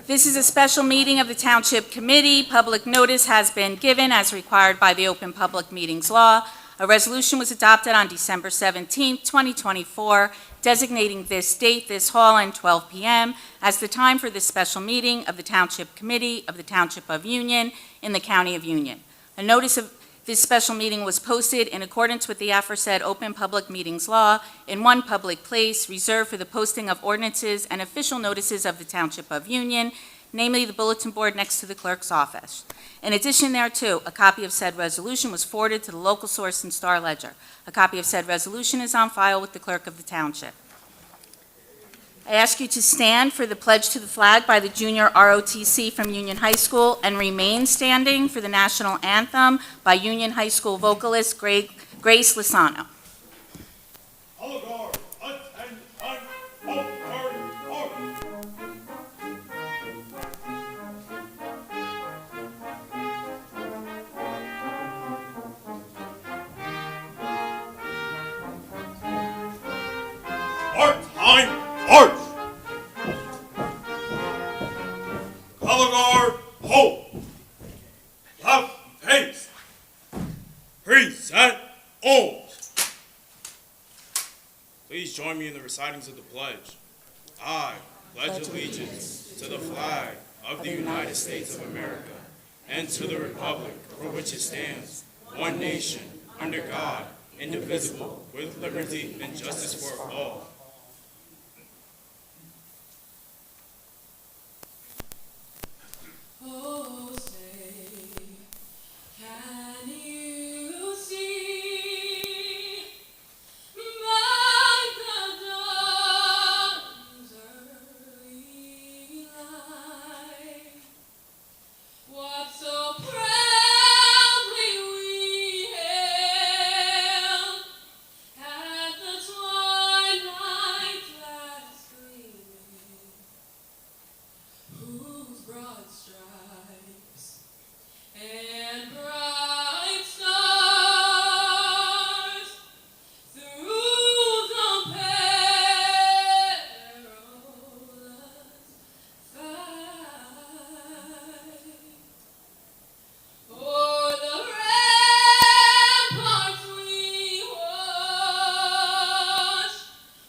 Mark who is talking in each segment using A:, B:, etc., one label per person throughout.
A: This is a special meeting of the Township Committee. Public notice has been given as required by the Open Public Meetings Law. A resolution was adopted on December 17, 2024, designating this date, this hall, and 12 p.m. as the time for this special meeting of the Township Committee of the Township of Union in the County of Union. A notice of this special meeting was posted in accordance with the aforesaid Open Public Meetings Law in one public place reserved for the posting of ordinances and official notices of the Township of Union, namely the bulletin board next to the clerk's office. In addition thereto, a copy of said resolution was forwarded to the local source in Star Ledger. A copy of said resolution is on file with the clerk of the township. I ask you to stand for the pledge to the flag by the junior ROTC from Union High School and remain standing for the national anthem by Union High School vocalist Grace Lozano.
B: March! Color guard, hold! Left face! Present, arms! Please join me in the recitings of the pledge. I pledge allegiance to the flag of the United States of America and to the republic for which it stands, one nation, under God, indivisible, with liberty and justice for all.
C: Oh, say, can you see by the dawn's early light what so proudly we hailed at the twilight's last gleaming, whose broad stripes and bright stars through the perilous fight o'er the ramparts we watched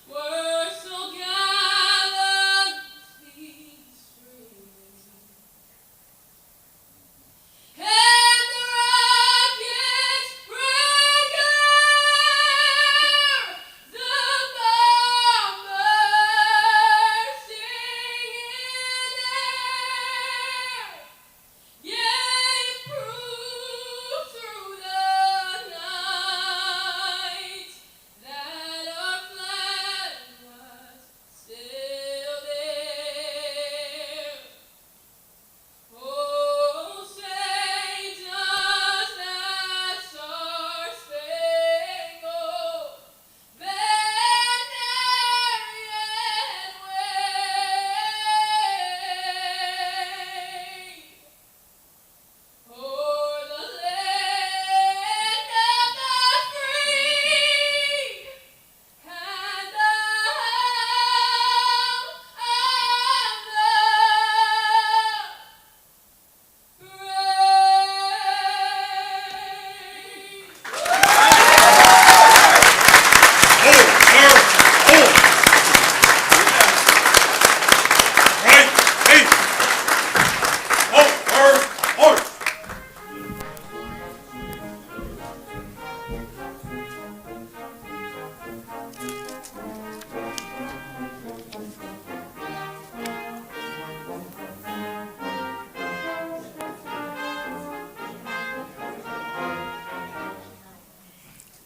C: were so gallantly streaming. And the rockets rang clear, the bombers singing air, gave proof through the night that our flag was still there. Oh, say does that star-spangled banner yet wave o'er the land of the free and the home of the
B: Right face! Forward, march!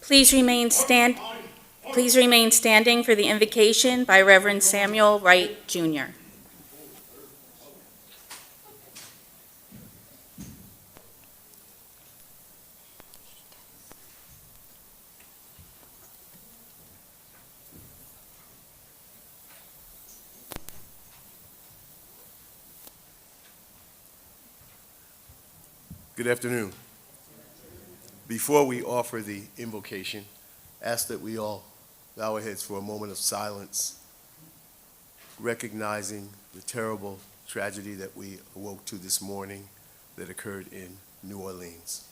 A: Please remain standing for the invocation by Reverend Samuel Wright, Jr.
D: Good afternoon. Before we offer the invocation, ask that we all bow our heads for a moment of silence, recognizing the terrible tragedy that we awoke to this morning that occurred in New Orleans.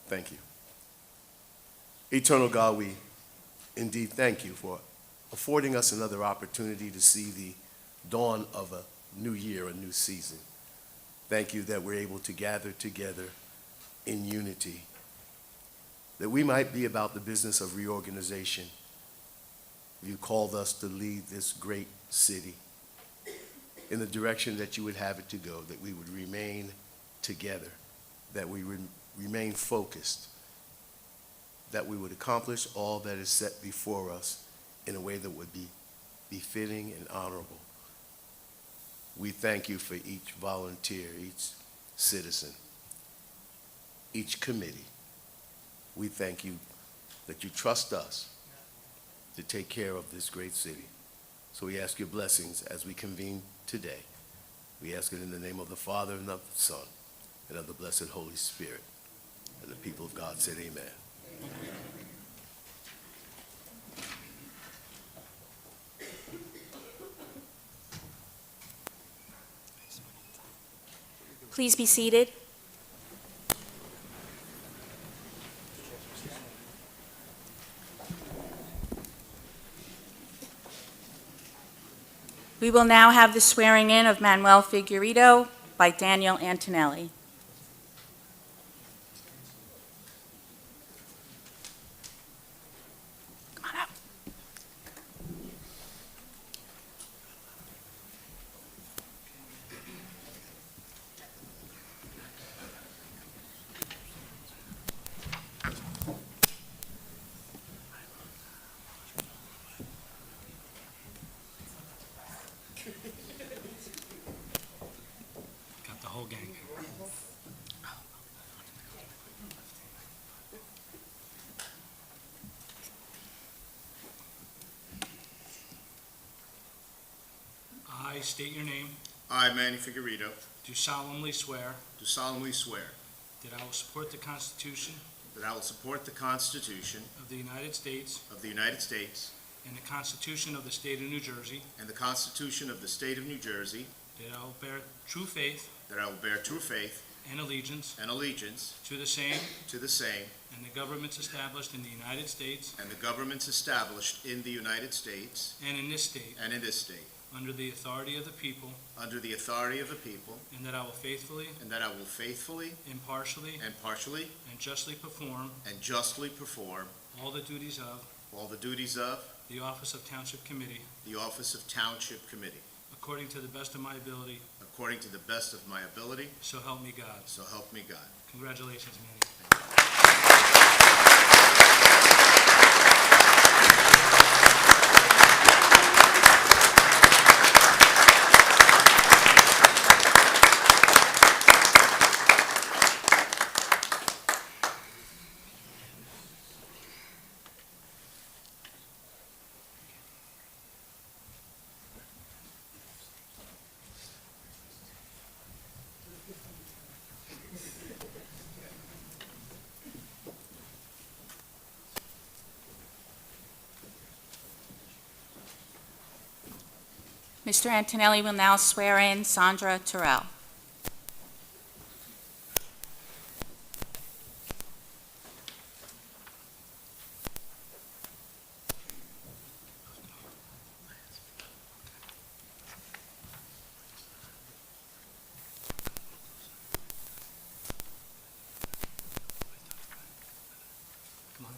D: Thank you. Eternal God, we indeed thank you for affording us another opportunity to see the dawn of a new year, a new season. Thank you that we're able to gather together in unity, that we might be about the business of reorganization. You called us to lead this great city in the direction that you would have it to go, that we would remain together, that we would remain focused, that we would accomplish all that is set before us in a way that would be befitting and honorable. We thank you for each volunteer, each citizen, each committee. We thank you that you trust us to take care of this great city. So we ask your blessings as we convene today. We ask it in the name of the Father and of the Son and of the blessed Holy Spirit. And the people of God said amen.
A: Please be seated. We will now have the swearing in of Manuel Figueredo by Daniel Antonelli. Come on up.
E: Got the whole gang. I state your name,
B: I, Manny Figueredo,
E: do solemnly swear
B: do solemnly swear
E: that I will support the Constitution
B: that I will support the Constitution
E: of the United States
B: of the United States
E: and the Constitution of the State of New Jersey,
B: and the Constitution of the State of New Jersey,
E: that I will bear true faith
B: that I will bear true faith
E: and allegiance
B: and allegiance
E: to the same
B: to the same
E: and the governments established in the United States
B: and the governments established in the United States
E: and in this state,
B: and in this state,
E: under the authority of the people,
B: under the authority of the people,
E: and that I will faithfully,
B: and that I will faithfully
E: impartially,
B: and partially
E: and justly perform
B: and justly perform
E: all the duties of
B: all the duties of
E: the office of Township Committee,
B: the office of Township Committee,
E: according to the best of my ability,
B: according to the best of my ability,
E: so help me God.
B: so help me God.
E: Congratulations, Manny.
A: Mr. Antonelli will now swear in Sandra Terrell.
E: Come on.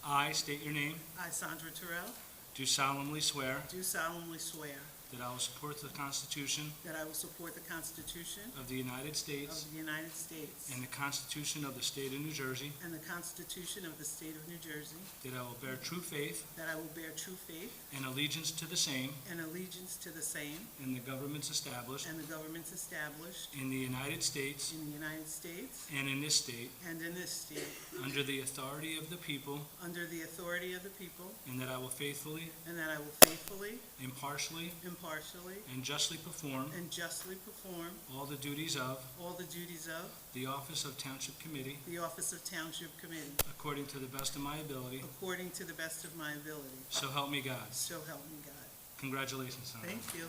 E: I state your name,
F: I, Sandra Terrell,
E: do solemnly swear
F: do solemnly swear
E: that I will support the Constitution
F: that I will support the Constitution
E: of the United
F: of
E: States
F: the United States
E: and the Constitution of the State of New Jersey,
F: and the Constitution of the State of New Jersey,
E: that I will bear true faith
F: that I will bear true faith
E: and allegiance to the same
F: and allegiance to the same
E: and the governments established
F: and the governments established
E: in the United States
F: in the United States
E: and in this state,
F: and in this state,
E: under the authority of the people,
F: under the authority of the people,
E: and that I will faithfully,
F: and that I will faithfully,
E: impartially,
F: impartially,
E: and justly perform
F: and justly perform
E: all the duties of
F: all the duties of
E: the office of Township Committee
F: the office of Township Committee
E: according to the best of my ability,
F: according to the best of my ability.
E: so help me God.
F: So help me God.
E: Congratulations, Senator.
F: Thank you.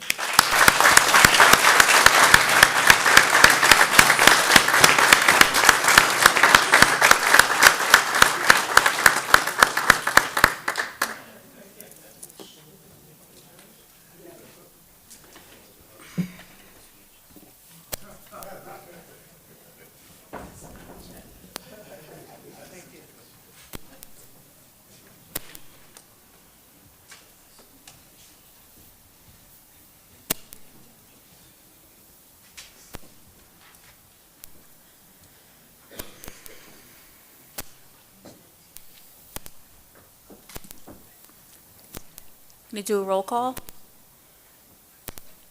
A: Going to do a roll call.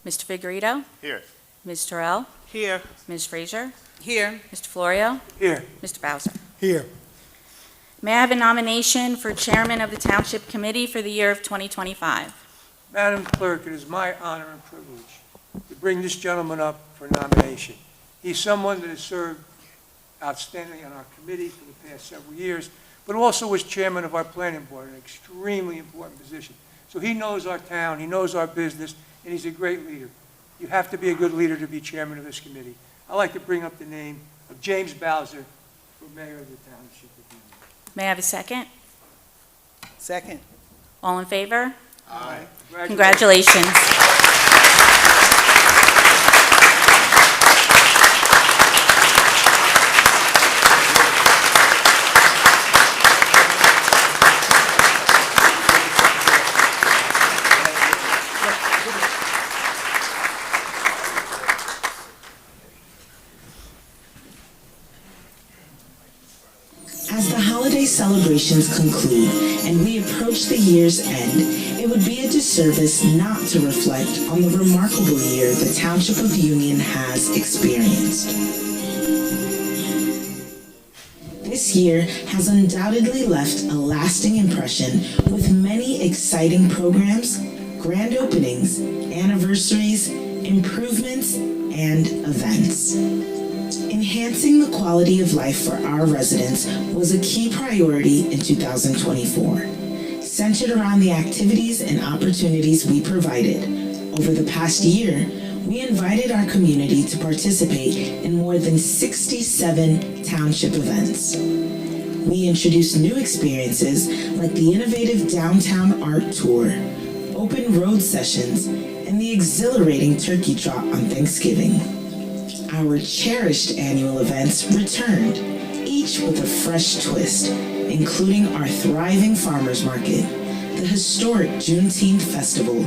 A: Mr. Figueredo?
D: Here.
A: Ms. Terrell?
F: Here.
A: Ms. Frazier?
F: Here.
A: Mr. Florio?
F: Here.
A: Mr. Bowser?
F: Here.
A: May I have a nomination for Chairman of the Township Committee for the year of 2025?
G: Madam Clerk, it is my honor and privilege to bring this gentleman up for nomination. He's someone that has served outstandingly on our committee for the past several years, but also was chairman of our planning board, an extremely important position. So he knows our town, he knows our business, and he's a great leader. You have to be a good leader to be chairman of this committee. I'd like to bring up the name of James Bowser for mayor of the Township of Union.
A: May I have a second?
F: Second.
A: All in favor?
G: Aye.
A: Congratulations.
H: As the holiday celebrations conclude and we approach the year's end, it would be a disservice not to reflect on the remarkable year the Township of Union has experienced. This year has undoubtedly left a lasting impression with many exciting programs, grand openings, anniversaries, improvements, and events. Enhancing the quality of life for our residents was a key priority in 2024, centered around the activities and opportunities we provided. Over the past year, we invited our community to participate in more than 67 township events. We introduced new experiences like the innovative Downtown Art Tour, open road sessions, and the exhilarating turkey trot on Thanksgiving. Our cherished annual events returned, each with a fresh twist, including our thriving farmers market, the historic Juneteenth festival,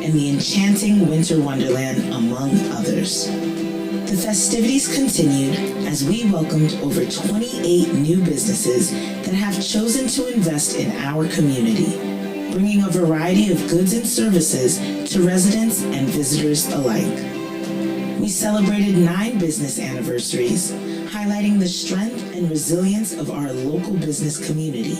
H: and the enchanting Winter Wonderland, among others. The festivities continued as we welcomed over 28 new businesses that have chosen to invest in our community, bringing a variety of goods and services to residents and visitors alike. We celebrated 9 business anniversaries, highlighting the strength and resilience of our local business community.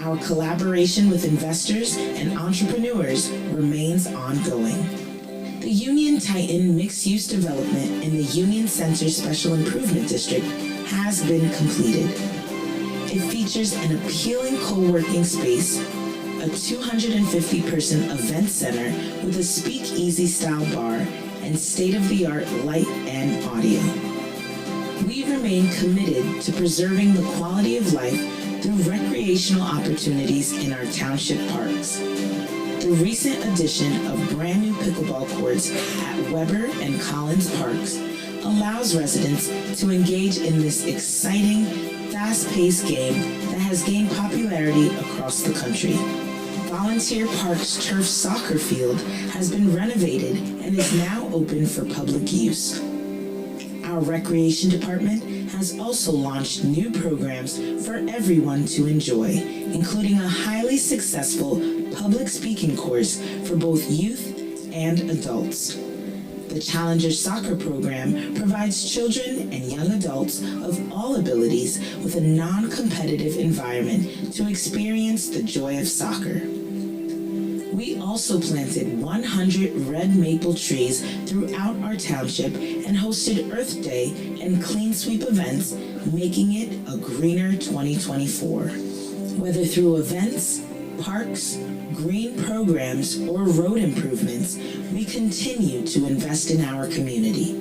H: Our collaboration with investors and entrepreneurs remains ongoing. The Union Titan mixed-use development in the Union Center Special Improvement District has been completed. It features an appealing co-working space, a 250-person event center with a speakeasy-style bar, and state-of-the-art light and audio. We remain committed to preserving the quality of life through recreational opportunities in our township parks. The recent addition of brand new pickleball courts at Weber and Collins Parks allows residents to engage in this exciting, fast-paced game that has gained popularity across the country. Volunteer Park's turf soccer field has been renovated and is now open for public use. Our Recreation Department has also launched new programs for everyone to enjoy, including a highly successful public speaking course for both youth and adults. The Challenger Soccer Program provides children and young adults of all abilities with a non-competitive environment to experience the joy of soccer. We also planted 100 red maple trees throughout our township and hosted Earth Day and Clean Sweep events, making it a greener 2024. Whether through events, parks, green programs, or road improvements, we continue to invest in our community.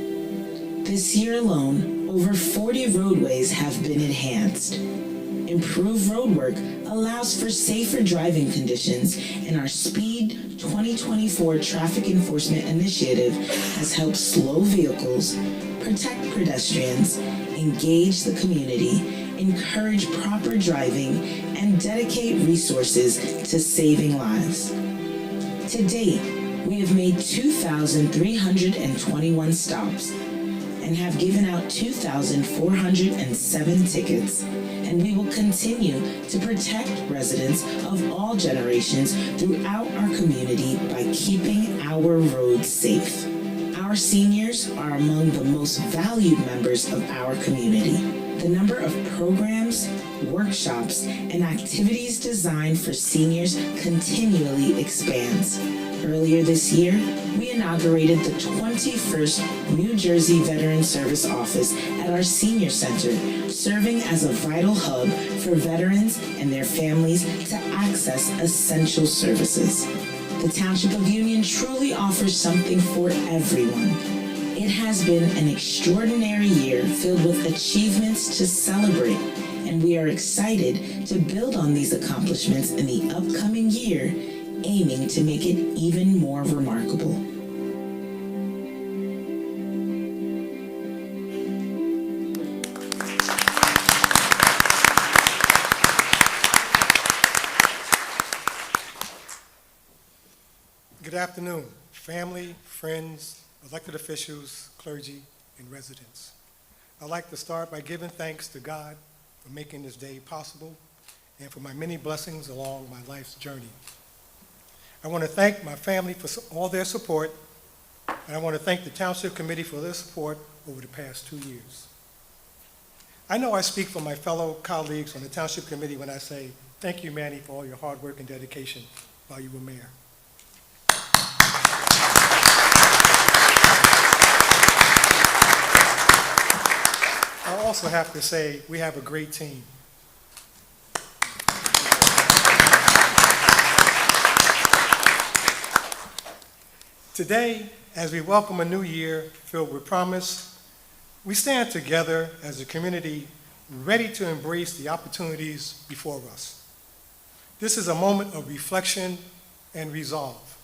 H: This year alone, over 40 roadways have been enhanced. Improved roadwork allows for safer driving conditions, and our Speed 2024 Traffic Enforcement Initiative has helped slow vehicles, protect pedestrians, engage the community, encourage proper driving, and dedicate resources to saving lives. To date, we have made 2,321 stops and have given out 2,407 tickets, and we will continue to protect residents of all generations throughout our community by keeping our roads safe. Our seniors are among the most valued members of our community. The number of programs, workshops, and activities designed for seniors continually expands. Earlier this year, we inaugurated the 21st New Jersey Veteran Service Office at our Senior Center, serving as a vital hub for veterans and their families to access essential services. The Township of Union truly offers something for everyone. It has been an extraordinary year filled with achievements to celebrate, and we are excited to build on these accomplishments in the upcoming year, aiming to make it even more remarkable.
I: Good afternoon, family, friends, elected officials, clergy, and residents. I'd like to start by giving thanks to God for making this day possible and for my many blessings along my life's journey. I want to thank my family for all their support, and I want to thank the Township Committee for their support over the past 2 years. I know I speak for my fellow colleagues on the Township Committee when I say, thank you, Manny, for all your hard work and dedication while you were mayor. I also have to say, we have a great team. Today, as we welcome a new year filled with promise, we stand together as a community ready to embrace the opportunities before us. This is a moment of reflection and resolve,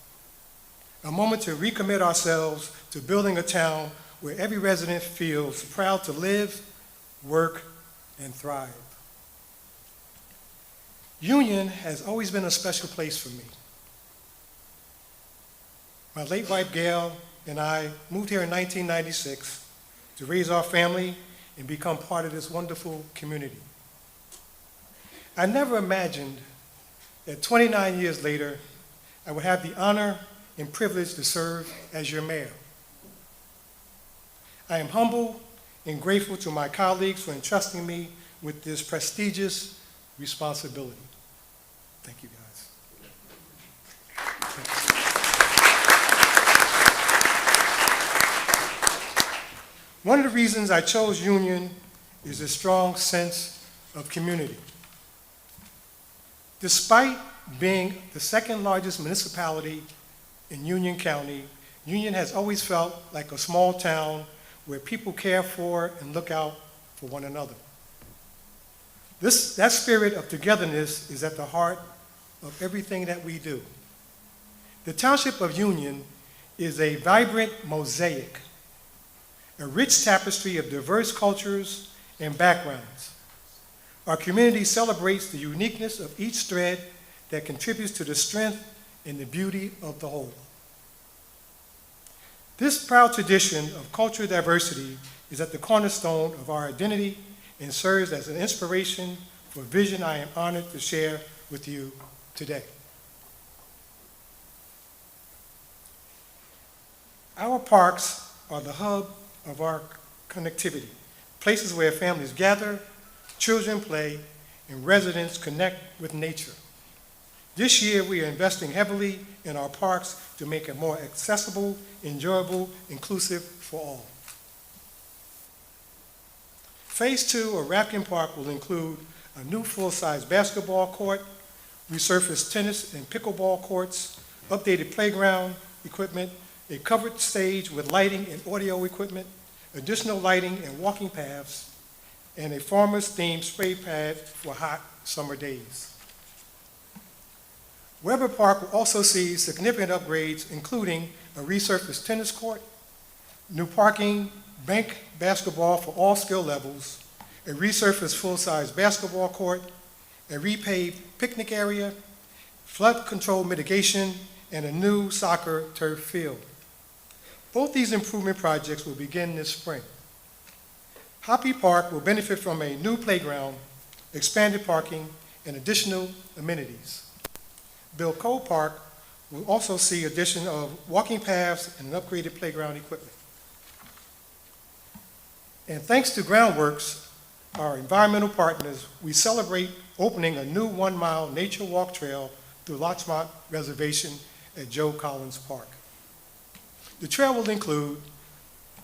I: a moment to recommit ourselves to building a town where every resident feels proud to live, work, and thrive. Union has always been a special place for me. My late wife, Gail, and I moved here in 1996 to raise our family and become part of this wonderful community. I never imagined that 29 years later, I would have the honor and privilege to serve as your mayor. I am humble and grateful to my colleagues for entrusting me with this prestigious responsibility. Thank you, guys. Thank you. One of the reasons I chose Union is a strong sense of community. Despite being the second largest municipality in Union County, Union has always felt like a small town where people care for and look out for one another. That spirit of togetherness is at the heart of everything that we do. The Township of Union is a vibrant mosaic, a rich tapestry of diverse cultures and backgrounds. Our community celebrates the uniqueness of each thread that contributes to the strength and the beauty of the whole. This proud tradition of cultural diversity is at the cornerstone of our identity and serves as an inspiration for a vision I am honored to share with you today. Our parks are the hub of our connectivity, places where families gather, children play, and residents connect with nature. This year, we are investing heavily in our parks to make it more accessible, enjoyable, inclusive for all. Phase 2 of Rapkin Park will include a new full-size basketball court, resurfaced tennis and pickleball courts, updated playground equipment, a covered stage with lighting and audio equipment, additional lighting and walking paths, and a farmer's-themed spray pad for hot summer days. Weber Park will also see significant upgrades, including a resurfaced tennis court, new parking, bank basketball for all skill levels, a resurfaced full-size basketball court, a repaved picnic area, flood control mitigation, and a new soccer turf field. Both these improvement projects will begin this spring. Hoppy Park will benefit from a new playground, expanded parking, and additional amenities. Bill Cole Park will also see addition of walking paths and upgraded playground equipment. And thanks to Groundworks, our environmental partners, we celebrate opening a new 1-mile nature walk trail through Larchmont Reservation at Joe Collins Park. The trail will include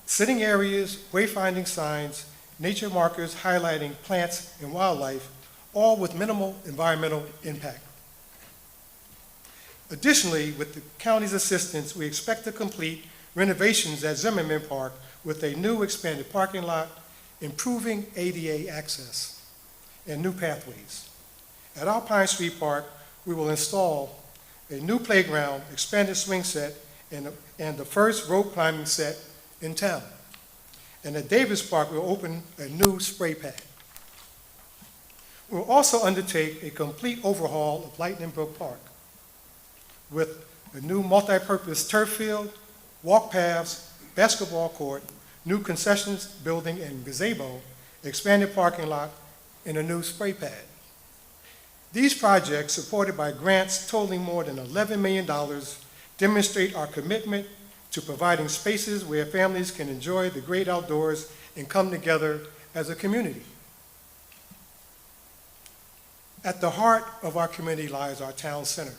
I: sitting areas, wayfinding signs, nature markers highlighting plants and wildlife, all with minimal environmental impact. Additionally, with the county's assistance, we expect to complete renovations at Zimmerman Park with a new expanded parking lot, improving ADA access, and new pathways. At Alpine Street Park, we will install a new playground, expanded swing set, and the first rope climbing set in town. And at Davis Park, we'll open a new spray pad. We'll also undertake a complete overhaul of Lightning Brook Park with a new multi-purpose turf field, walk paths, basketball court, new concessions building and gazebo, expanded parking lot, and a new spray pad. These projects, supported by grants totaling more than $11 million, demonstrate our commitment to providing spaces where families can enjoy the great outdoors and come together as a community. At the heart of our community lies our town center,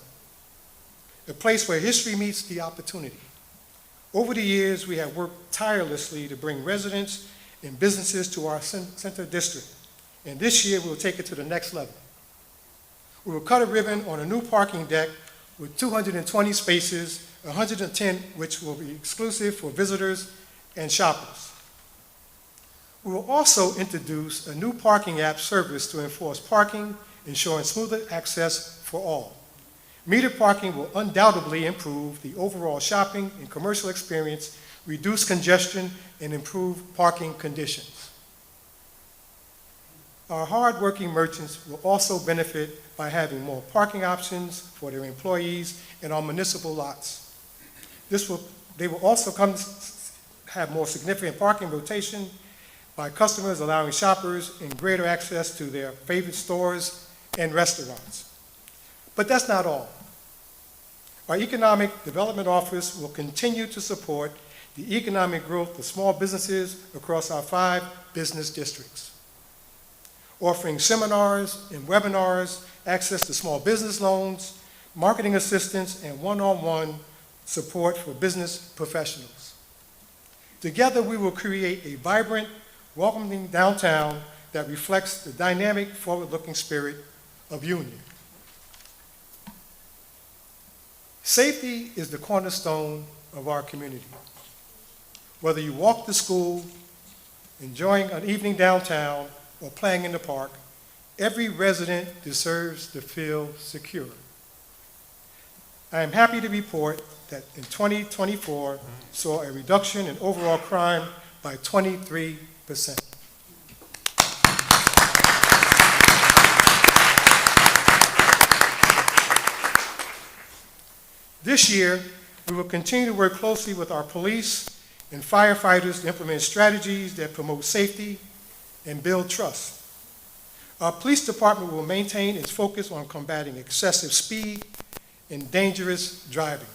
I: a place where history meets the opportunity. Over the years, we have worked tirelessly to bring residents and businesses to our center district, and this year we'll take it to the next level. We will cut a ribbon on a new parking deck with 220 spaces, 110 which will be exclusive for visitors and shoppers. We will also introduce a new parking app service to enforce parking, ensuring smoother access for all. Metered parking will undoubtedly improve the overall shopping and commercial experience, reduce congestion, and improve parking conditions. Our hard-working merchants will also benefit by having more parking options for their employees in our municipal lots. They will also have more significant parking rotation by customers, allowing shoppers in greater access to their favorite stores and restaurants. But that's not all. Our Economic Development Office will continue to support the economic growth of small businesses across our 5 business districts, offering seminars and webinars, access to small business loans, marketing assistance, and one-on-one support for business professionals. Together, we will create a vibrant, welcoming downtown that reflects the dynamic, forward-looking spirit of Union. Safety is the cornerstone of our community. Whether you walk to school, enjoying an evening downtown, or playing in the park, every resident deserves to feel secure. I am happy to report that in 2024 saw a reduction in overall crime by 23%. This year, we will continue to work closely with our police and firefighters to implement strategies that promote safety and build trust. Our police department will maintain its focus on combating excessive speed and dangerous driving.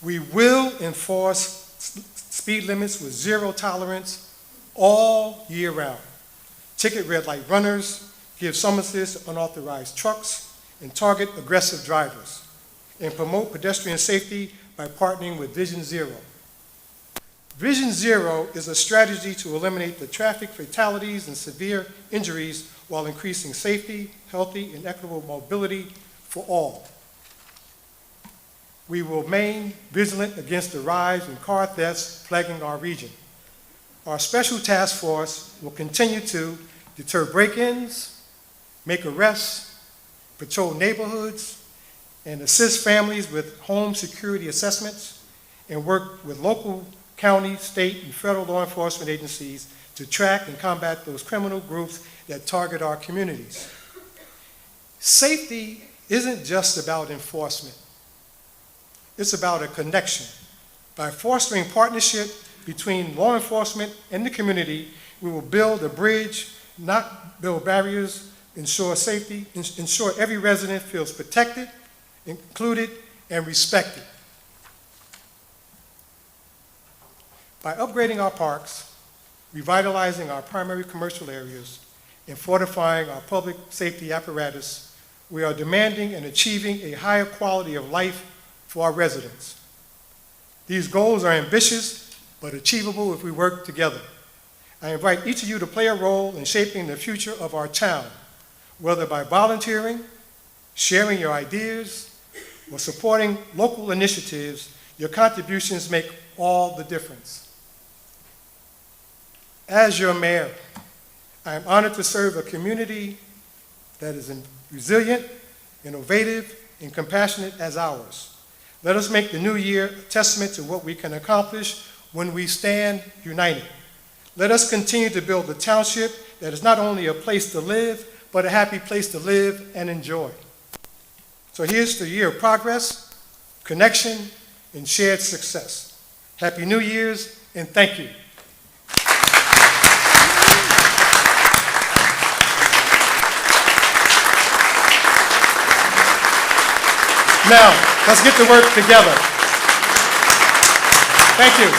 I: We will enforce speed limits with zero tolerance all year round. Ticket red light runners, give summonses to unauthorized trucks, and target aggressive drivers, and promote pedestrian safety by partnering with Vision Zero. Vision Zero is a strategy to eliminate the traffic fatalities and severe injuries while increasing safety, healthy, and equitable mobility for all. We will remain vigilant against the rise in car thefts plaguing our region. Our special task force will continue to deter break-ins, make arrests, patrol neighborhoods, and assist families with home security assessments, and work with local, county, state, and federal law enforcement agencies to track and combat those criminal groups that target our communities. Safety isn't just about enforcement. It's about a connection. By fostering partnership between law enforcement and the community, we will build a bridge, not build barriers, ensure safety, ensure every resident feels protected, included, and respected. By upgrading our parks, revitalizing our primary commercial areas, and fortifying our public safety apparatus, we are demanding and achieving a higher quality of life for our residents. These goals are ambitious, but achievable if we work together. I invite each of you to play a role in shaping the future of our town, whether by volunteering, sharing your ideas, or supporting local initiatives. Your contributions make all the difference. As your mayor, I am honored to serve a community that is resilient, innovative, and compassionate as ours. Let us make the new year a testament to what we can accomplish when we stand united. Let us continue to build a township that is not only a place to live, but a happy place to live and enjoy. So here's to a year of progress, connection, and shared success. Happy New Year's, and thank you. Now, let's get to work together. Thank you.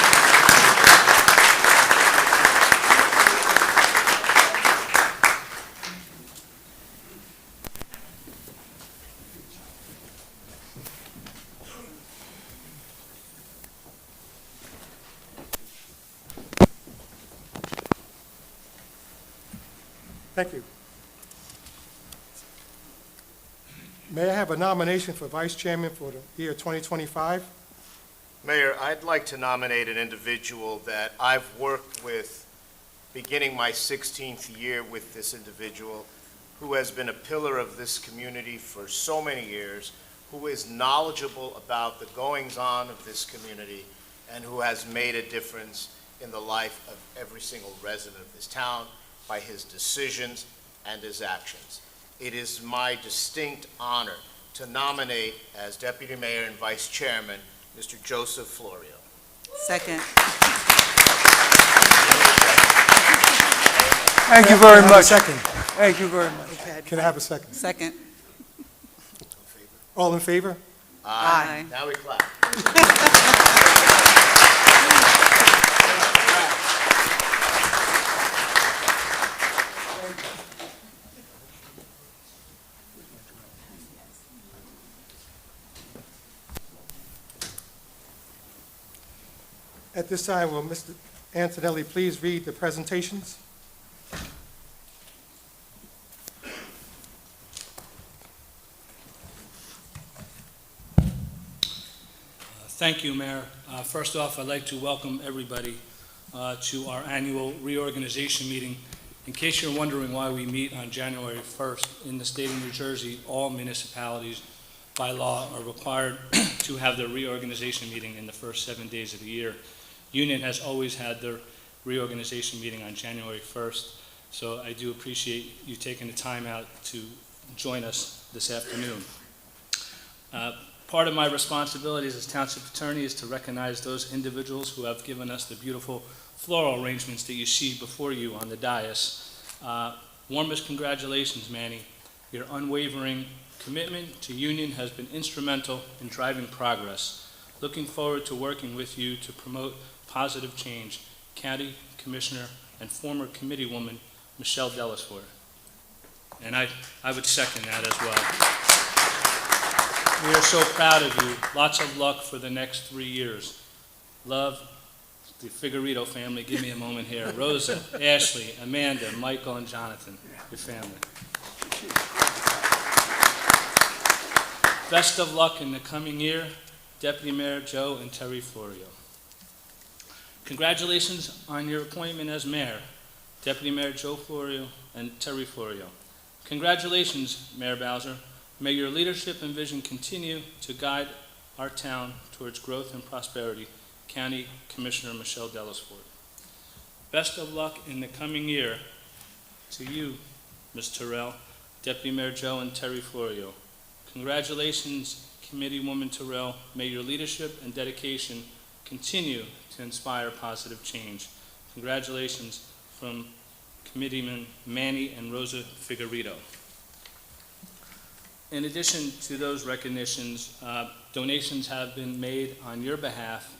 I: Thank you. May I have a nomination for Vice Chairman for the year 2025?
D: Mayor, I'd like to nominate an individual that I've worked with, beginning my 16th year with this individual, who has been a pillar of this community for so many years, who is knowledgeable about the goings-on of this community, and who has made a difference in the life of every single resident of this town by his decisions and his actions. It is my distinct honor to nominate as Deputy Mayor and Vice Chairman, Mr. Joseph Florio.
F: Second.
G: Thank you very
I: Can I have a
G: much.
I: second?
G: Thank you very much.
I: Can I have a second?
F: Second.
I: All in favor?
F: Aye.
D: Now we clap.
I: At this time, will Mr. Antonelli please read the presentations?
E: Thank you, Mayor. First off, I'd like to welcome everybody to our annual reorganization meeting. In case you're wondering why we meet on January 1st, in the state of New Jersey, all municipalities by law are required to have their reorganization meeting in the first 7 days of the year. Union has always had their reorganization meeting on January 1st, so I do appreciate you taking the time out to join us this afternoon. Part of my responsibilities as Township Attorney is to recognize those individuals who have given us the beautiful floral arrangements that you see before you on the dais. Warmest congratulations, Manny. Your unwavering commitment to union has been instrumental in driving progress. Looking forward to working with you to promote positive change. County Commissioner and former committee woman, Michelle Dellisford. And I would second that as well. We are so proud of you. Lots of luck for the next 3 years. Love, the Figueredo family. Give me a moment here. Rosa, Ashley, Amanda, Michael, and Jonathan, your family. Best of luck in the coming year, Deputy Mayor Joe and Terry Florio. Congratulations on your appointment as mayor, Deputy Mayor Joe Florio and Terry Florio. Congratulations, Mayor Bowser. May your leadership and vision continue to guide our town towards growth and prosperity. County Commissioner Michelle Dellisford. Best of luck in the coming year to you, Ms. Terrell, Deputy Mayor Joe and Terry Florio. Congratulations, Committeewoman Terrell. May your leadership and dedication continue to inspire positive change. Congratulations from Committeeman Manny and Rosa Figueredo. In addition to those recognitions, donations have been made on your behalf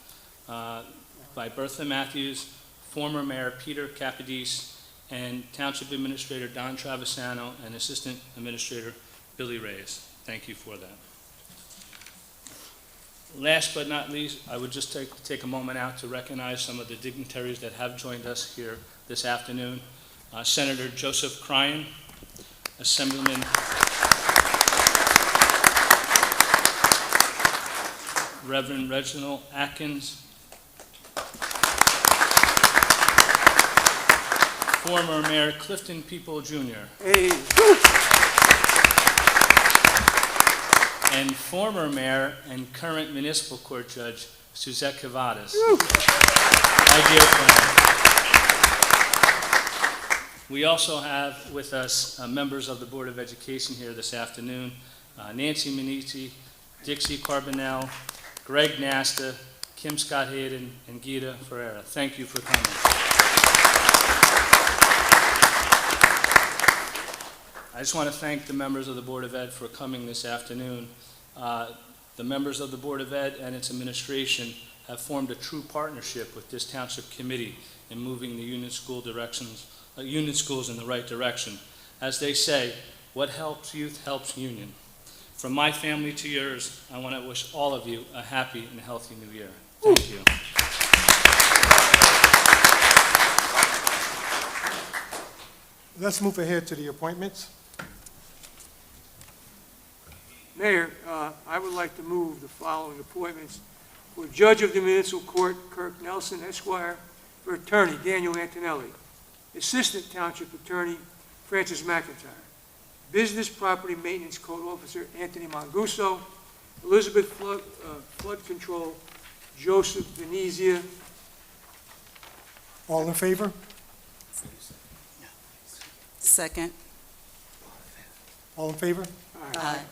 E: by Bertha Matthews, former Mayor Peter Capadese, and Township Administrator Don Travisano and Assistant Administrator Billy Reyes. Thank you for that. Last but not least, I would just take a moment out to recognize some of the dignitaries that have joined us here this afternoon. Senator Joseph Cryan, Assemblyman Reverend Reginald Atkins, former Mayor Clifton People Jr.,
G: Hey,
E: and former mayor and current municipal court judge, Suzette Cavadas. My dear friend. We also have with us members of the Board of Education here this afternoon, Nancy Minici, Dixie Carbonell, Greg Nasta, Kim Scott Hayden, and Gita Ferreira. Thank you for coming. I just want to thank the members of the Board of Ed for coming this afternoon. The members of the Board of Ed and its administration have formed a true partnership with this Township Committee in moving the union schools in the right direction. As they say, what helps youth helps union. From my family to yours, I want to wish all of you a happy and healthy new year. Thank you.
I: Let's move ahead to the appointments.
G: Mayor, I would like to move the following appointments. For Judge of the Municipal Court, Kirk Nelson, Esquire. For Attorney, Daniel Antonelli. Assistant Township Attorney, Francis McIntyre. Business Property Maintenance Code Officer, Anthony Manguso. Elizabeth Flood Control, Joseph Venezia.
I: All in favor?
F: Second.
I: All in favor?
F: Aye.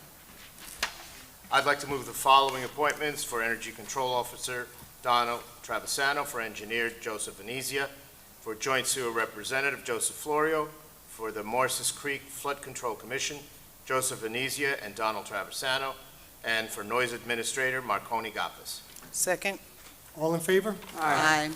J: I'd like to move the following appointments for Energy Control Officer, Donald Travisano, for Engineer, Joseph Venezia, for Joint Sewer Representative, Joseph Florio, for the Morses Creek Flood Control Commission, Joseph Venezia and Donald Travisano, and for Noise Administrator, Marconi Gappas.
F: Second.
I: All in favor?
F: Aye.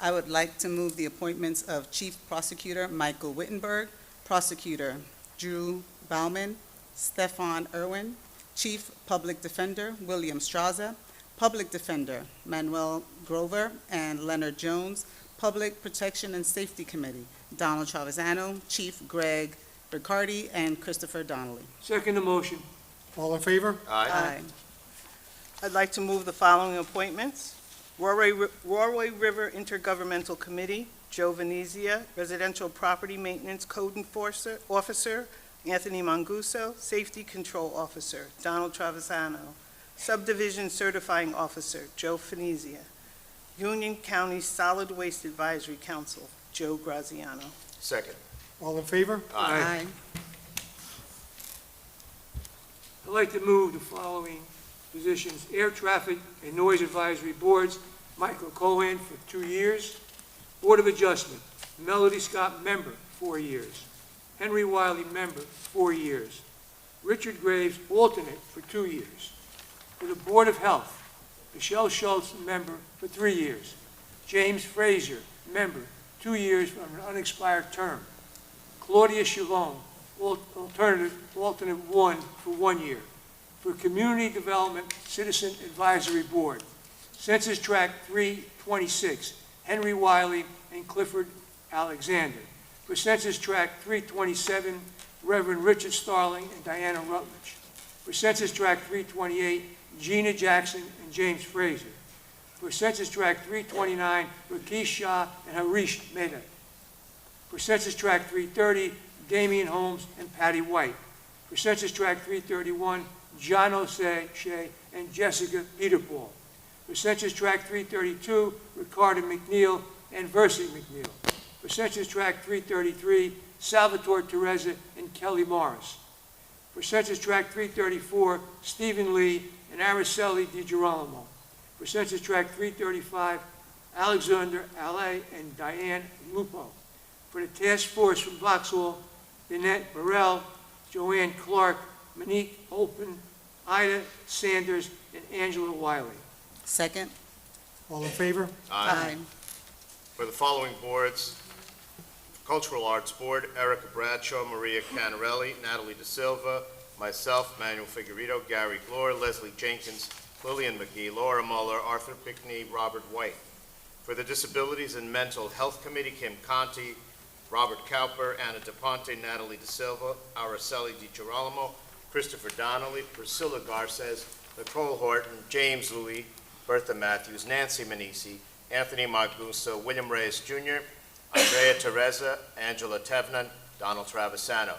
F: I would like to move the appointments of Chief Prosecutor Michael Wittenberg, Prosecutor Drew Bauman, Stefan Irwin, Chief Public Defender William Straza, Public Defender Manuel Grover and Leonard Jones, Public Protection and Safety Committee Donald Travisano, Chief Greg Riccardi, and Christopher Donnelly.
G: Second the motion.
I: All in favor?
F: Aye.
K: I'd like to move the following appointments. Roarway River Intergovernmental Committee, Joe Venezia, Residential Property Maintenance Code Enforcer Officer, Anthony Manguso, Safety Control Officer, Donald Travisano, Subdivision Certifying Officer, Joe Venezia, Union County Solid Waste Advisory Council, Joe Graziano.
J: Second.
I: All in favor?
F: Aye.
G: I'd like to move the following positions, Air Traffic and Noise Advisory Boards, Michael Cohen for 2 years. Board of Adjustment, Melody Scott, member, 4 years. Henry Wiley, member, 4 years. Richard Graves, alternate, for 2 years. For the Board of Health, Michelle Schultz, member, for 3 years. James Frazier, member, 2 years from an unexpired term. Claudia Chalone, alternate 1 for 1 year. For Community Development Citizen Advisory Board, Census Tract 326, Henry Wiley and Clifford Alexander. For Census Tract 327, Reverend Richard Starling and Diana Rutledge. For Census Tract 328, Gina Jackson and James Fraser. For Census Tract 329, Rakesh Shah and Harish Mehta. For Census Tract 330, Damian Holmes and Patty White. For Census Tract 331, John O'Shea and Jessica Peterpaul. For Census Tract 332, Ricardo McNeil and Versi McNeil. For Census Tract 333, Salvatore Teresa and Kelly Morris. For Census Tract 334, Stephen Lee and Araceli DiGirolamo. For Census Tract 335, Alexander Allais and Diane Lupo. For the Task Force from Vauxhall, Lynette Burrell, Joanne Clark, Monique Olpen, Ida Sanders, and Angela Wiley.
F: Second.
I: All in favor?
F: Aye.
J: For the following boards, Cultural Arts Board, Erica Bradshaw, Maria Canarelli, Natalie De Silva, myself, Manuel Figueredo, Gary Glore, Leslie Jenkins, Lillian McGee, Laura Muller, Arthur Pickney, Robert White. For the Disabilities and Mental Health Committee, Kim Conti, Robert Cowper, Anna DePonte, Natalie De Silva, Araceli DiGirolamo, Christopher Donnelly, Priscilla Garces, Nicole Horton, James Louis, Bertha Matthews, Nancy Manisi, Anthony Magusa, William Reyes Jr., Andrea Teresa, Angela Tevnan, Donald Travisano.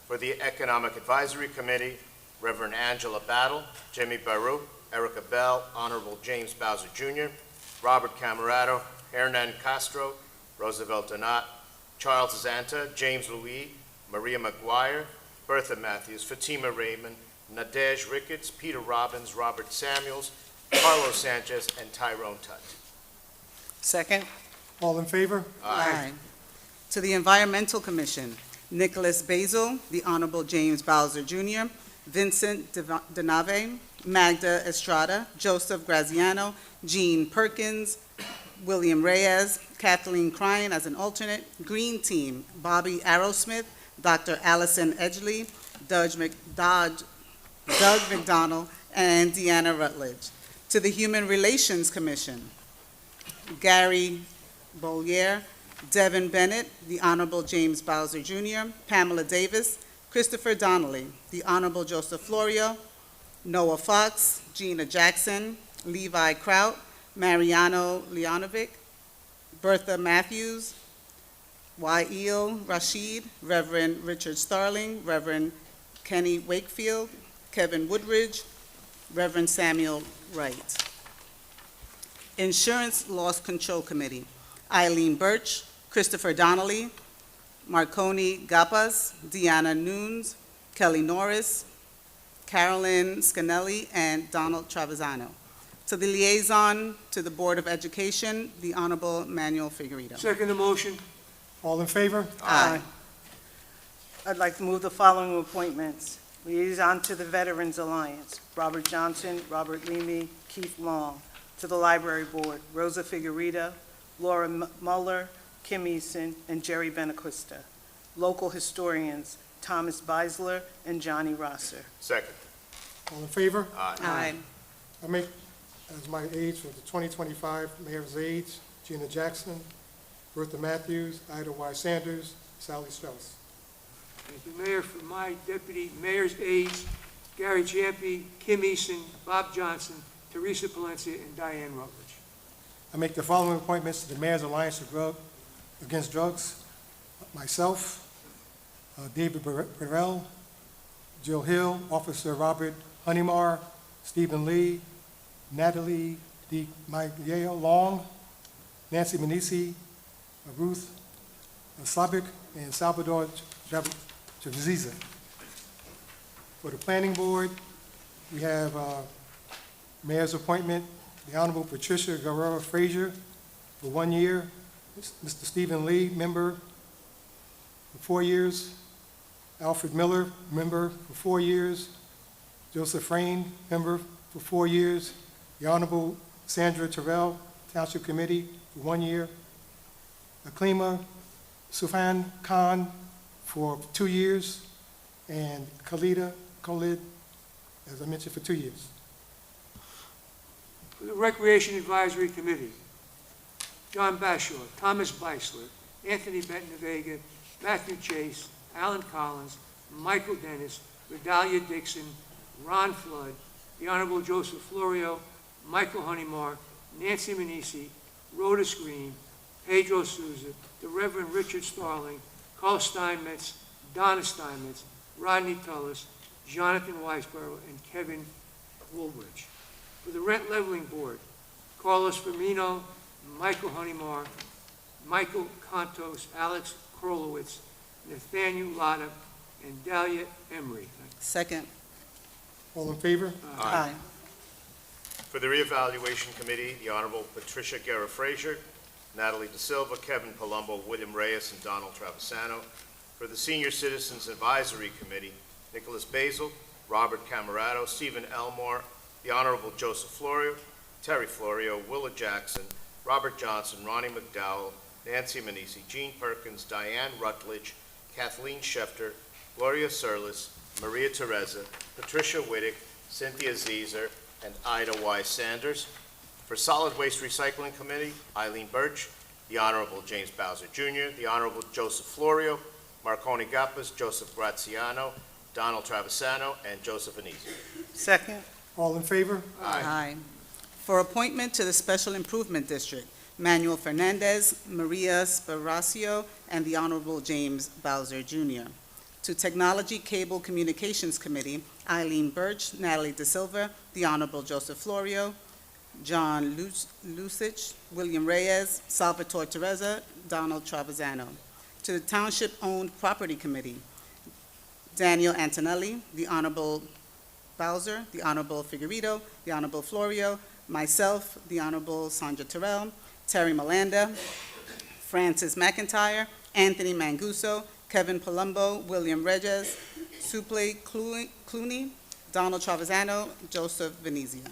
J: For the Economic Advisory Committee, Reverend Angela Battle, Jimmy Baru, Erica Bell, Honorable James Bowser Jr., Robert Camerado, Hernan Castro, Roosevelt Donat, Charles Zanta, James Louis, Maria McGuire, Bertha Matthews, Fatima Raymond, Nadej Ricketts, Peter Robbins, Robert Samuels, Carlos Sanchez, and Tyrone Tutt.
K: Second.
I: All in favor?
F: Aye. To the Environmental Commission, Nicholas Basil, the Honorable James Bowser Jr., Vincent DeNave, Magda Estrada, Joseph Graziano, Jean Perkins, William Reyes, Kathleen Cryan as an alternate, Green Team, Bobby Arrowsmith, Dr. Allison Edgley, Doug McDonald, and Deanna Rutledge. To the Human Relations Commission, Gary Bollier, Devin Bennett, the Honorable James Bowser Jr., Pamela Davis, Christopher Donnelly, the Honorable Joseph Florio, Noah Fox, Gina Jackson, Levi Kraut, Mariano Leonovic, Bertha Matthews, Wael Rashid, Reverend Richard Starling, Reverend Kenny Wakefield, Kevin Woodridge, Reverend Samuel Wright. Insurance Loss Control Committee, Eileen Birch, Christopher Donnelly, Marconi Gapas, Deanna Nunes, Kelly Norris, Carolyn Scanelli, and Donald Travisano. To the Liaison to the Board of Education, the Honorable Manuel Figueredo.
G: Second the motion.
I: All in favor?
F: Aye.
K: I'd like to move the following appointments. Liaison to the Veterans Alliance, Robert Johnson, Robert Leamy, Keith Long. To the Library Board, Rosa Figueredo, Laura Muller, Kim Eason, and Jerry Benaquista. Local Historians, Thomas Beisler and Johnny Rosser.
J: Second.
I: All in favor?
F: Aye.
I: I make as my aides for the 2025 mayor's aides, Gina Jackson, Bertha Matthews, Ida Y. Sanders, Sally Strauss.
G: Thank you, Mayor. For my deputy mayor's aides, Gary Champy, Kim Eason, Bob Johnson, Teresa Palencia, and Diane Rutledge.
I: I make the following appointments to the Mayor's Alliance Against Drugs. Myself, David Burrell, Jill Hill, Officer Robert Honeymar, Stephen Lee, Natalie DiMaggio Long, Nancy Manisi, Ruth Slavic, and Salvador Javiziza. For the Planning Board, we have Mayor's appointment, the Honorable Patricia Guerrero Frazier for 1 year. Mr. Stephen Lee, member for 4 years. Alfred Miller, member for 4 years. Joseph Rain, member for 4 years. The Honorable Sandra Terrell, Township Committee for 1 year. Aklima Sufan Khan for 2 years. And Khalid, as I mentioned, for 2 years.
G: For the Recreation Advisory Committee, John Bashaw, Thomas Beisler, Anthony Benton-Vega, Matthew Chase, Alan Collins, Michael Dennis, Redalia Dixon, Ron Flood, the Honorable Joseph Florio, Michael Honeymar, Nancy Manisi, Rhoda Screen, Pedro Souza, the Reverend Richard Starling, Carl Steinmetz, Donna Steinmetz, Rodney Tullis, Jonathan Weisborough, and Kevin Woolbridge. For the Rent Leveling Board, Carlos Firmino, Michael Honeymar, Michael Contos, Alex Krolowitz, Nathaniel Lotta, and Dahlia Emery.
F: Second.
I: All in favor?
F: Aye.
J: For the Reevaluation Committee, the Honorable Patricia Guerra Frazier, Natalie De Silva, Kevin Palumbo, William Reyes, and Donald Travisano. For the Senior Citizens Advisory Committee, Nicholas Basil, Robert Camerato, Stephen Elmore, the Honorable Joseph Florio, Terry Florio, Willa Jackson, Robert Johnson, Ronnie McDowell, Nancy Manisi, Jean Perkins, Diane Rutledge, Kathleen Schefter, Gloria Serlis, Maria Teresa, Patricia Whittick, Cynthia Zeezer, and Ida Y. Sanders. For Solid Waste Recycling Committee, Eileen Birch, the Honorable James Bowser Jr., the Honorable Joseph Florio, Marconi Gappas, Joseph Graziano, Donald Travisano, and Joseph Anizio.
K: Second.
I: All in favor?
F: Aye. For appointment to the Special Improvement District, Manuel Fernandez, Maria Sparacio, and the Honorable James Bowser Jr. To Technology Cable Communications Committee, Eileen Birch, Natalie De Silva, the Honorable Joseph Florio, John Lucich, William Reyes, Salvatore Teresa, Donald Travisano. To the Township-Owned Property Committee, Daniel Antonelli, the Honorable Bowser, the Honorable Figueredo, the Honorable Florio, myself, the Honorable Sandra Terrell, Terry Malanda, Francis McIntyre, Anthony Manguso, Kevin Palumbo, William Regis, Suple Clooney, Donald Travisano, Joseph Venezia.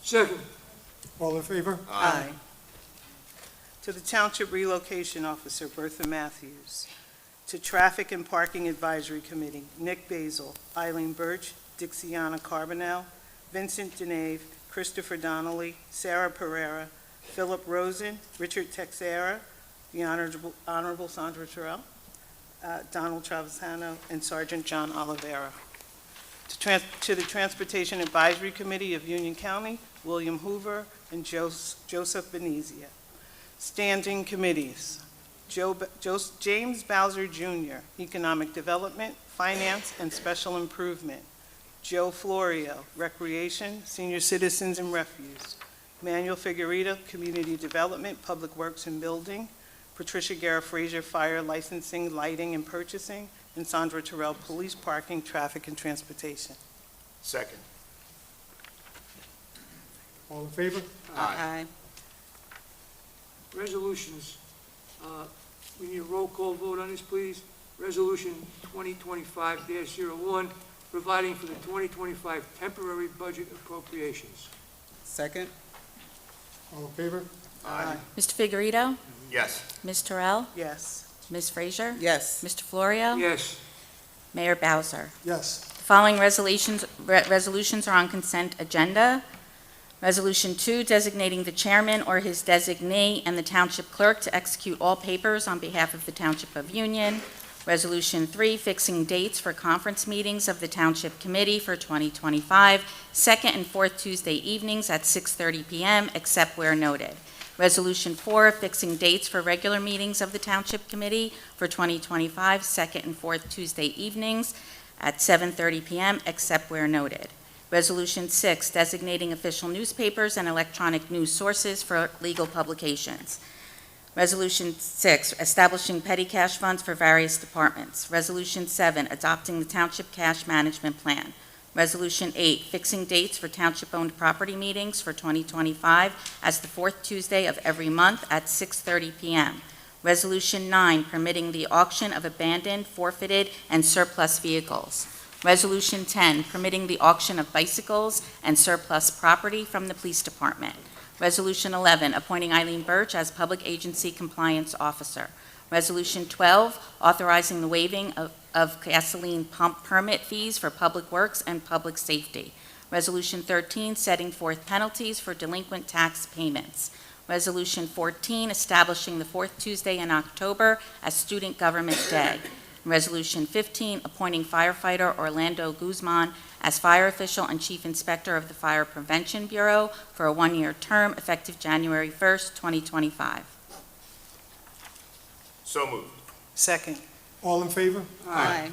G: Second.
I: All in favor?
F: Aye.
K: To the Township Relocation Officer, Bertha Matthews. To Traffic and Parking Advisory Committee, Nick Basil, Eileen Birch, Dixiana Carbonell, Vincent Denave, Christopher Donnelly, Sarah Pereira, Philip Rosen, Richard Texera, the Honorable Sandra Terrell, Donald Travisano, and Sergeant John Oliveira. To the Transportation Advisory Committee of Union County, William Hoover and Joseph Venezia. Standing Committees, James Bowser Jr., Economic Development, Finance, and Special Improvement. Joe Florio, Recreation, Senior Citizens and Refuse. Manuel Figueredo, Community Development, Public Works and Building. Patricia Guerra Frazier, Fire, Licensing, Lighting, and Purchasing. And Sandra Terrell, Police, Parking, Traffic, and Transportation.
J: Second.
I: All in favor?
F: Aye.
G: Resolutions. We need a roll call vote on this, please. Resolution 2025-01, providing for the 2025 temporary budget appropriations.
F: Second.
I: All in favor?
F: Aye.
A: Mr. Figueredo?
J: Yes.
A: Ms. Terrell?
K: Yes.
A: Ms. Frazier?
F: Yes.
A: Mr. Florio?
G: Yes.
A: Mayor Bowser?
I: Yes.
A: The following resolutions are on consent agenda. Resolution 2, designating the chairman or his designee and the township clerk to execute all papers on behalf of the Township of Union. Resolution 3, fixing dates for conference meetings of the Township Committee for 2025, second and fourth Tuesday evenings at 6:30 p.m., except where noted. Resolution 4, fixing dates for regular meetings of the Township Committee for 2025, second and fourth Tuesday evenings at 7:30 p.m., except where noted. Resolution 6, designating official newspapers and electronic news sources for legal publications. Resolution 6, establishing petty cash funds for various departments. Resolution 7, adopting the Township Cash Management Plan. Resolution 8, fixing dates for township-owned property meetings for 2025 as the fourth Tuesday of every month at 6:30 p.m. Resolution 9, permitting the auction of abandoned, forfeited, and surplus vehicles. Resolution 10, permitting the auction of bicycles and surplus property from the police department. Resolution 11, appointing Eileen Birch as Public Agency Compliance Officer. Resolution 12, authorizing the waiving of gasoline pump permit fees for public works and public safety. Resolution 13, setting forth penalties for delinquent tax payments. Resolution 14, establishing the fourth Tuesday in October as Student Government Day. Resolution 15, appointing firefighter Orlando Guzman as fire official and chief inspector of the Fire Prevention Bureau for a one-year term effective January 1st, 2025.
J: So moved.
K: Second.
I: All in favor?
K: Aye.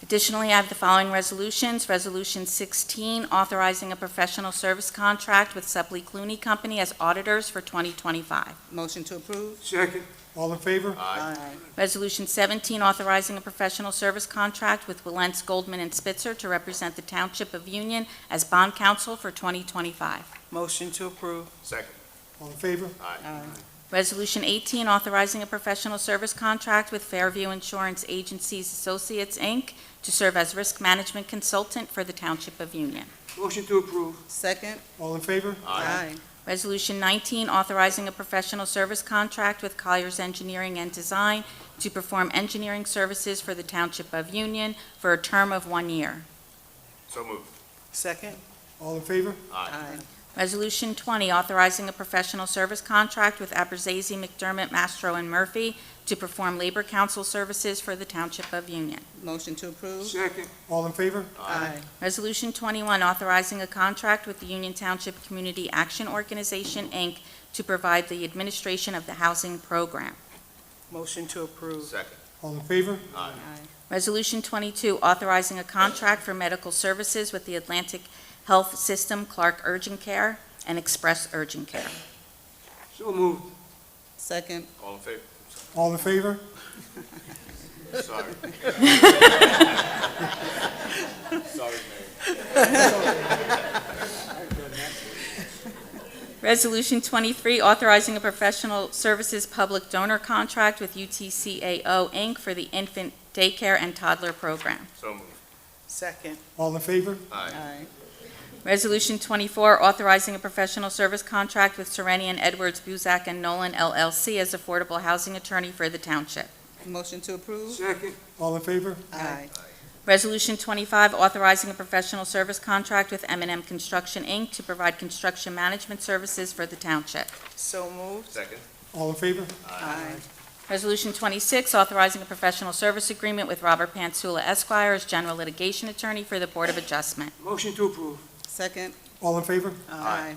A: Additionally, I have the following resolutions. Resolution 16, authorizing a professional service contract with Supley Clooney Company as auditors for 2025.
F: Motion to approve?
G: Second.
I: All in favor?
K: Aye.
A: Resolution 17, authorizing a professional service contract with Willents, Goldman, and Spitzer to represent the Township of Union as bond counsel for 2025.
K: Motion to approve.
J: Second.
I: All in favor?
K: Aye.
A: Resolution 18, authorizing a professional service contract with Fairview Insurance Agencies Associates, Inc., to serve as risk management consultant for the Township of Union.
G: Motion to approve.
F: Second?
I: All in favor?
K: Aye.
A: Resolution 19, authorizing a professional service contract with Colliers Engineering and Design to perform engineering services for the Township of Union for a term of 1 year.
J: So moved.
K: Second.
I: All in favor?
K: Aye.
A: Resolution 20, authorizing a professional service contract with Aberzazi, McDermott, Mastro, and Murphy to perform labor council services for the Township of Union.
F: Motion to approve?
G: Second.
I: All in favor?
K: Aye.
A: Resolution 21, authorizing a contract with the Union Township Community Action Organization, Inc., to provide the administration of the housing program.
K: Motion to approve.
J: Second.
I: All in favor?
K: Aye.
A: Resolution 22, authorizing a contract for medical services with the Atlantic Health System, Clark Urgent Care, and Express Urgent Care.
G: So moved.
F: Second?
J: All in favor?
I: All in favor?
J: Sorry. Sorry, Mayor.
A: Resolution 23, authorizing a professional services public donor contract with UTCAO, Inc. for the infant daycare and toddler program.
J: So moved.
K: Second.
I: All in favor?
K: Aye.
A: Resolution 24, authorizing a professional service contract with Serenian Edwards, Buzak, and Nolan LLC as affordable housing attorney for the township.
F: Motion to approve?
G: Second.
I: All in favor?
F: Aye.
A: Resolution 25, authorizing a professional service contract with M&M Construction, Inc. to provide construction management services for the township.
K: So moved.
J: Second.
I: All in favor?
K: Aye.
A: Resolution 26, authorizing a professional service agreement with Robert Pansula Esquire as general litigation attorney for the Board of Adjustment.
G: Motion to approve.
F: Second?
I: All in favor?
K: Aye.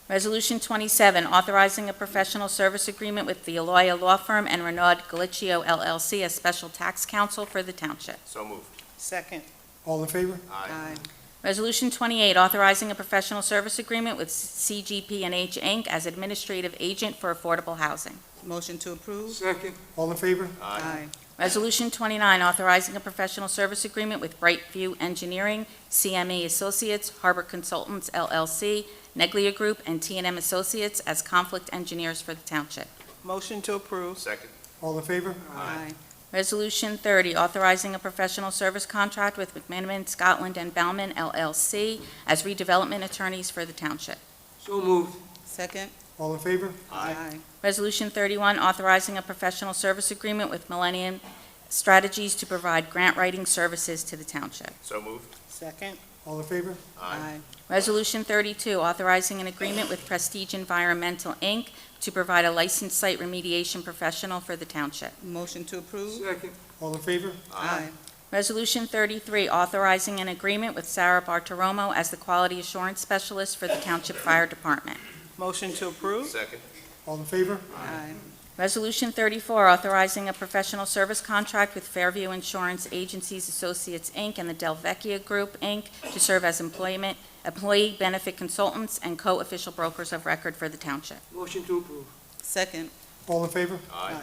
A: Resolution 27, authorizing a professional service agreement with the Aloya Law Firm and Renaud Galicchio LLC as special tax counsel for the township.
J: So moved.
K: Second.
I: All in favor?
K: Aye.
A: Resolution 28, authorizing a professional service agreement with CGP&H Inc. as administrative agent for affordable housing.
F: Motion to approve?
G: Second.
I: All in favor?
K: Aye.
A: Resolution 29, authorizing a professional service agreement with Brightview Engineering, CME Associates, Harbor Consultants LLC, Neglia Group, and T&M Associates as conflict engineers for the township.
K: Motion to approve.
J: Second.
I: All in favor?
K: Aye.
A: Resolution 30, authorizing a professional service contract with McMiniman, Scotland, and Bauman LLC as redevelopment attorneys for the township.
G: So moved.
F: Second?
I: All in favor?
K: Aye.
A: Resolution 31, authorizing a professional service agreement with Millennium Strategies to provide grant writing services to the township.
J: So moved.
K: Second.
I: All in favor?
K: Aye.
A: Resolution 32, authorizing an agreement with Prestige Environmental, Inc. to provide a licensed site remediation professional for the township.
F: Motion to approve?
G: Second.
I: All in favor?
K: Aye.
A: Resolution 33, authorizing an agreement with Sarah Bartiromo as the quality assurance specialist for the Township Fire Department.
K: Motion to approve.
J: Second.
I: All in favor?
K: Aye.
A: Resolution 34, authorizing a professional service contract with Fairview Insurance Agencies Associates, Inc. and the Del Vecchia Group, Inc. to serve as employee benefit consultants and co-official brokers of record for the township.
G: Motion to approve.
F: Second?
I: All in favor?
J: Aye.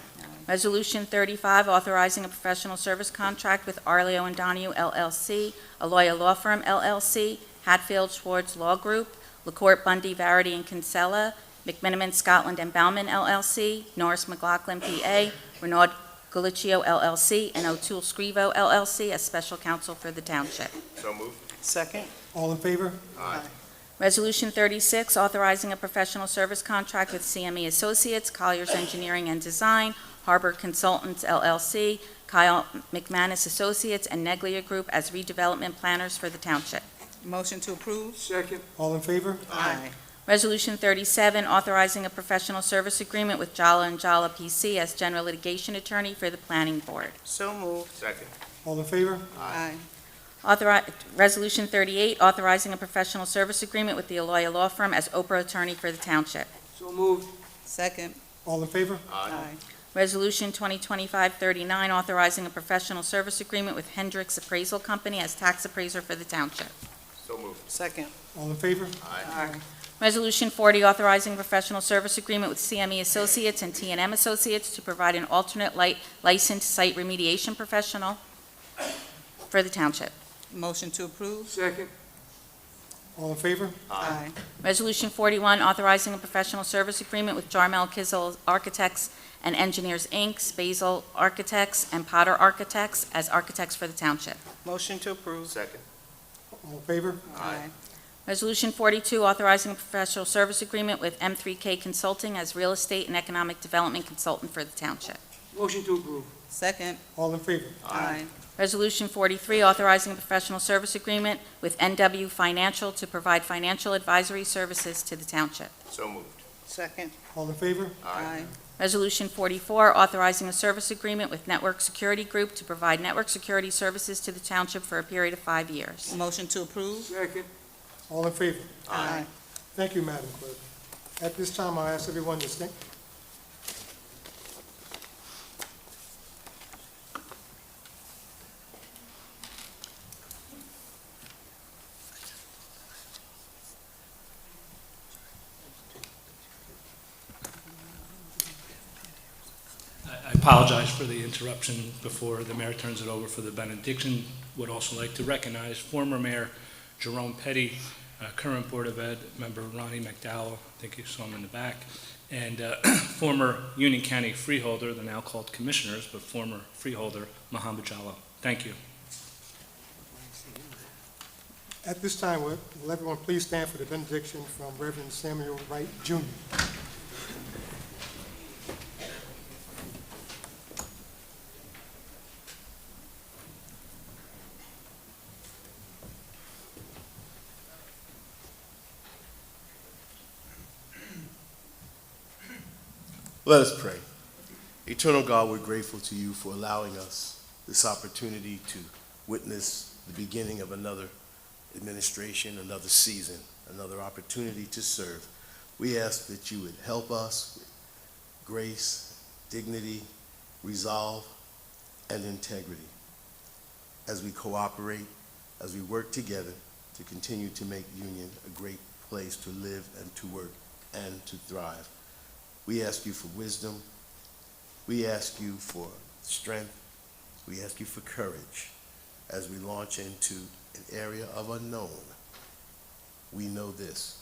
A: Resolution 35, authorizing a professional service contract with Arleo and Donahue LLC, Aloya Law Firm LLC, Hatfield Schwartz Law Group, LaCourte Bundy Varity and Kinsella, McMiniman Scotland and Bauman LLC, Norris McLaughlin PA, Renaud Galicchio LLC, and O'Toole Scrivo LLC as special counsel for the township.
J: So moved.
K: Second.
I: All in favor?
J: Aye.
A: Resolution 36, authorizing a professional service contract with CME Associates, Colliers Engineering and Design, Harbor Consultants LLC, Kyle McManus Associates, and Neglia Group as redevelopment planners for the township.
F: Motion to approve?
G: Second.
I: All in favor?
F: Aye.
A: Resolution 37, authorizing a professional service agreement with Jala and Jala PC as general litigation attorney for the planning board.
K: So moved.
J: Second.
I: All in favor?
F: Aye.
A: Resolution 38, authorizing a professional service agreement with the Aloya Law Firm as Oprah attorney for the township.
G: So moved.
F: Second.
I: All in favor?
F: Aye.
A: Resolution 2025-39, authorizing a professional service agreement with Hendricks Appraisal Company as tax appraiser for the township.
J: So moved.
K: Second.
I: All in favor?
J: Aye.
A: Resolution 40, authorizing a professional service agreement with CME Associates and T&M Associates to provide an alternate licensed site remediation professional for the township.
F: Motion to approve?
G: Second.
I: All in favor?
F: Aye.
A: Resolution 41, authorizing a professional service agreement with Jarmel Kizel Architects and Engineers, Inc., Basil Architects, and Potter Architects as architects for the township.
K: Motion to approve.
J: Second.
I: All in favor?
F: Aye.
A: Resolution 42, authorizing a professional service agreement with M3K Consulting as real estate and economic development consultant for the township.
G: Motion to approve.
F: Second.
I: All in favor?
F: Aye.
A: Resolution 43, authorizing a professional service agreement with NW Financial to provide financial advisory services to the township.
J: So moved.
K: Second.
I: All in favor?
F: Aye.
A: Resolution 44, authorizing a service agreement with Network Security Group to provide network security services to the township for a period of 5 years.
F: Motion to approve?
G: Second.
I: All in favor?
F: Aye.
I: Thank you, Madam Clerk. At this time, I'll ask everyone to stand.
E: I apologize for the interruption before the mayor turns it over for the benediction. Would also like to recognize former Mayor Jerome Petty, current Board of Ed member Ronnie McDowell, I think you saw him in the back, and former Union County freeholder, they're now called commissioners, but former freeholder Muhammad Jallo. Thank you.
I: At this time, will everyone please stand for the benediction from Reverend Samuel Wright, Jr.
D: Let us pray. Eternal God, we're grateful to you for allowing us this opportunity to witness the beginning of another administration, another season, another opportunity to serve. We ask that you would help us with grace, dignity, resolve, and integrity as we cooperate, as we work together to continue to make Union a great place to live and to work and to thrive. We ask you for wisdom. We ask you for strength. We ask you for courage as we launch into an area of unknown. We know this,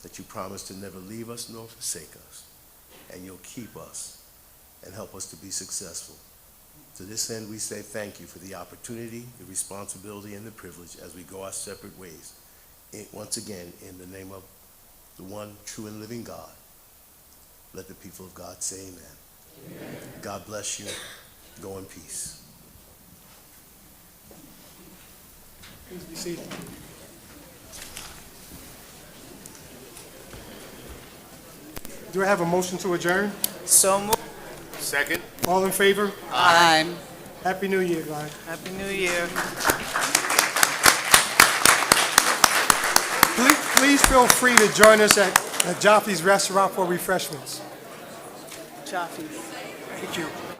D: that you promise to never leave us nor forsake us, and you'll keep us and help us to be successful. To this end, we say thank you for the opportunity, the responsibility, and the privilege as we go our separate ways. Once again, in the name of the one true and living God, let the people of God say amen. Amen. God bless you. Go in peace.
I: Please be seated. Do I have a motion to adjourn?
K: So moved.
J: Second.
I: All in favor?
F: Aye.
I: Happy New Year, guys.
K: Happy New Year.
I: Please feel free to join us at Joffy's Restaurant for refreshments.
K: Chaffee.
I: Thank you.